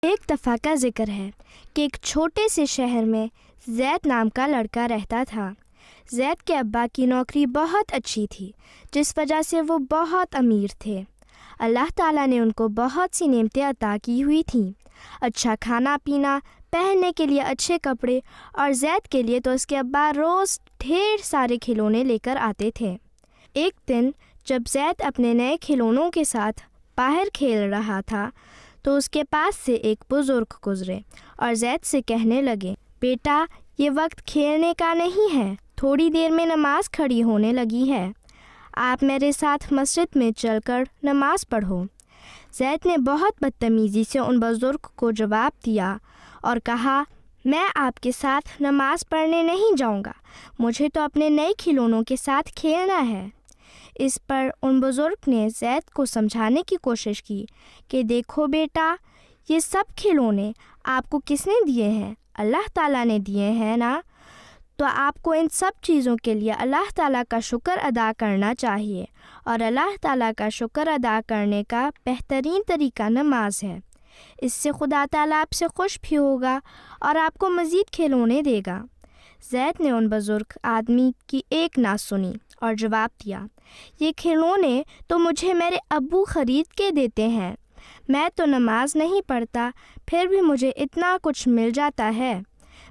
ایک دفعہ کا ذکر ہے کہ ایک چھوٹے سے شہر میں زید نام کا لڑکا رہتا تھا۔ زید کے ابا کی نوکری بہت اچھی تھی، جس وجہ سے وہ بہت امیر تھے۔ اللہ تعالیٰ نے ان کو بہت سی نعمتیں عطا کی ہوئی تھیں، اچھا کھانا پینا، پہننے کے لیے اچھے کپڑے، اور زید کے لیے تو اس کے ابا روز ڈھیر سارے کھلونے لے کر آتے تھے۔ ایک دن جب زید اپنے نئے کھلونوں کے ساتھ باہر کھیل رہا تھا تو اس کے پاس سے ایک بزرگ گزرے اور زید سے کہنے لگے، بیٹا یہ وقت کھیلنے کا نہیں ہے، تھوڑی دیر میں نماز کھڑی ہونے لگی ہے، آپ میرے ساتھ مسجد میں چل کر نماز پڑھو۔ زید نے بہت بدتمیزی سے ان بزرگ کو جواب دیا اور کہا، میں آپ کے ساتھ نماز پڑھنے نہیں جاؤں گا، مجھے تو اپنے نئے کھلونوں کے ساتھ کھیلنا ہے۔ اس پر ان بزرگ نے زید کو سمجھانے کی کوشش کی کہ دیکھو بیٹا، یہ سب کھلونے آپ کو کس نے دیے ہیں؟ اللہ تعالیٰ نے دیے ہیں نا، تو آپ کو ان سب چیزوں کے لیے اللہ تعالیٰ کا شکر ادا کرنا چاہیے، اور اللہ تعالیٰ کا شکر ادا کرنے کا بہترین طریقہ نماز ہے۔ اس سے خدا تعالیٰ آپ سے خوش بھی ہوگا اور آپ کو مزید کھلونے دے گا۔ زید نے ان بزرگ آدمی کی ایک نہ سنی اور جواب دیا، یہ کھلونے تو مجھے میرے ابو خرید کے دیتے ہیں، میں تو نماز نہیں پڑھتا، پھر بھی مجھے اتنا کچھ مل جاتا ہے،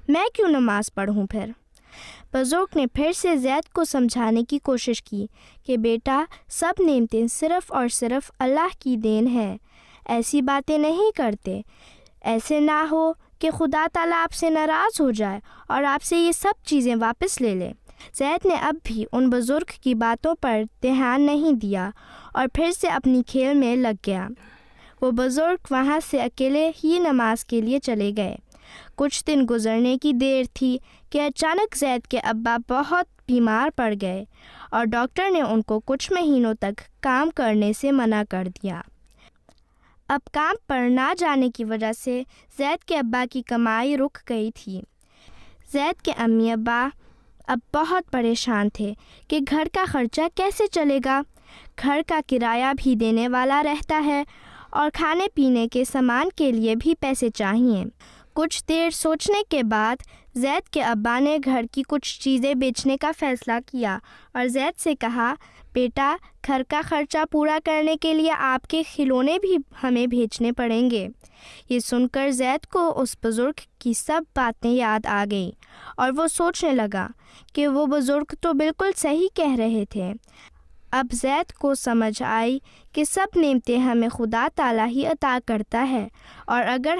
میں کیوں نماز پڑھوں پھر؟ بزرگ نے پھر سے زید کو سمجھانے کی کوشش کی کہ بیٹا، سب نعمتیں صرف اور صرف اللہ کی دین ہے، ایسی باتیں نہیں کرتے، ایسے نہ ہو کہ خدا تعالیٰ آپ سے ناراض ہو جائے اور آپ سے یہ سب چیزیں واپس لے لے۔ زید نے اب بھی ان بزرگ کی باتوں پر دھیان نہیں دیا اور پھر سے اپنی کھیل میں لگ گیا۔ وہ بزرگ وہاں سے اکیلے ہی نماز کے لیے چلے گئے۔ کچھ دن گزرنے کی دیر تھی کہ اچانک زید کے ابا بہت بیمار پڑ گئے اور ڈاکٹر نے ان کو کچھ مہینوں تک کام کرنے سے منع کر دیا۔ اب کام پر نہ جانے کی وجہ سے زید کے ابا کی کمائی رک گئی تھی۔ زید کے امی ابا اب بہت پریشان تھے کہ گھر کا خرچہ کیسے چلے گا، گھر کا کرایہ بھی دینے والا رہتا ہے اور کھانے پینے کے سامان کے لیے بھی پیسے چاہیے۔ کچھ دیر سوچنے کے بعد زید کے ابا نے گھر کی کچھ چیزیں بیچنے کا فیصلہ کیا اور زید سے کہا، بیٹا گھر کا خرچہ پورا کرنے کے لیے آپ کے کھلونے بھی ہمیں بھیجنے پڑیں گے۔ یہ سن کر زید کو اس بزرگ کی سب باتیں یاد آ گئیں اور وہ سوچنے لگا کہ وہ بزرگ تو بالکل صحیح کہہ رہے تھے۔ اب زید کو سمجھ آئی کہ سب نعمتیں ہمیں خدا تعالیٰ ہی عطا کرتا ہے، اور اگر